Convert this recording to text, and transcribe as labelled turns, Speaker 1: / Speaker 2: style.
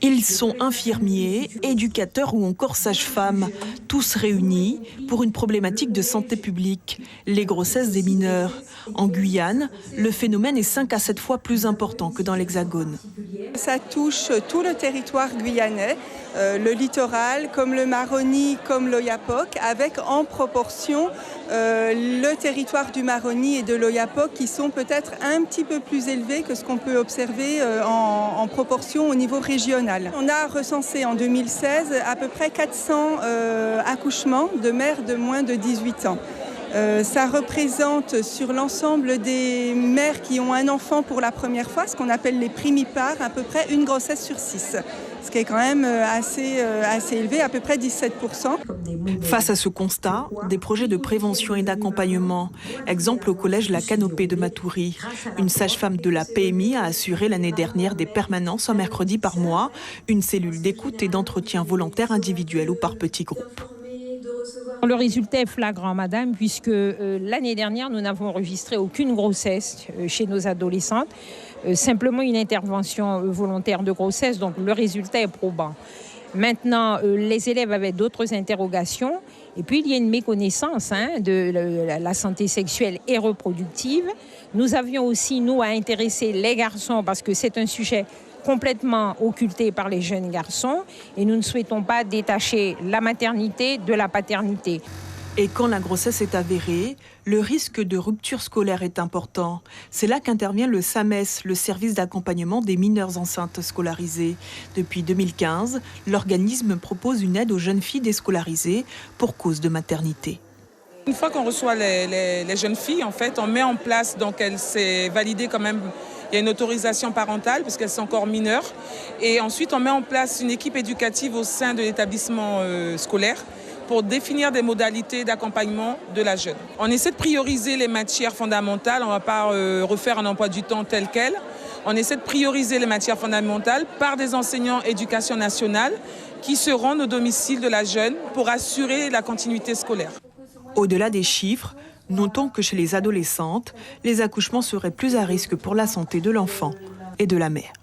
Speaker 1: Ils sont infirmiers, éducateurs ou encore sages-femmes, tous réunis pour une problématique de santé publique, les grossesses des mineurs. En Guyane, le phénomène est 5 à 7 fois plus important que dans l'Hexagone.
Speaker 2: Ça touche tout le territoire guyanais, le littoral, comme le Maroni, comme l'Oyapock, avec en proportion le territoire du Maroni et de l'Oyapock qui sont peut-être un petit peu plus élevés que ce qu'on peut observer en proportion au niveau régional. On a recensé en 2016 à peu près 400 accouchements de mères de moins de 18 ans. Ça représente sur l'ensemble des mères qui ont un enfant pour la première fois, ce qu'on appelle les primipares, à peu près une grossesse sur 6, ce qui est quand même assez élevé, à peu près 17%.
Speaker 1: Face à ce constat, des projets de prévention et d'accompagnement. Exemple au collège La Canopée de Matoury. Une sage-femme de la PMI a assuré l'année dernière des permanences un mercredi par mois, une cellule d'écoute et d'entretien volontaire individuel ou par petits groupes.
Speaker 3: Le résultat est flagrant, madame, puisque l'année dernière, nous n'avons enregistré aucune grossesse chez nos adolescentes, simplement une intervention volontaire de grossesse, donc le résultat est probant. Maintenant, les élèves avaient d'autres interrogations, et puis il y a une méconnaissance de la santé sexuelle et reproductive. Nous avions aussi, nous, à intéresser les garçons, parce que c'est un sujet complètement occulté par les jeunes garçons et nous ne souhaitons pas détacher la maternité de la paternité.
Speaker 1: Et quand la grossesse est avérée, le risque de rupture scolaire est important. C'est là qu'intervient le SAMES, le service d'accompagnement des mineurs enceintes scolarisées. Depuis 2015, l'organisme propose une aide aux jeunes filles déscolarisées pour cause de maternité.
Speaker 4: Une fois qu'on reçoit les jeunes filles, en fait, on met en place, donc elle s'est validée quand même. Il y a une autorisation parentale parce qu'elles sont encore mineures. Et ensuite, on met en place une équipe éducative au sein de l'établissement scolaire pour définir des modalités d'accompagnement de la jeune. On essaie de prioriser les matières fondamentales. On ne va pas refaire un emploi du temps tel quel. On essaie de prioriser les matières fondamentales par des enseignants éducation nationale qui se rendent au domicile de la jeune pour assurer la continuité scolaire.
Speaker 1: Au-delà des chiffres, notons que chez les adolescentes, les accouchements seraient plus à risque pour la santé de l'enfant et de la mère.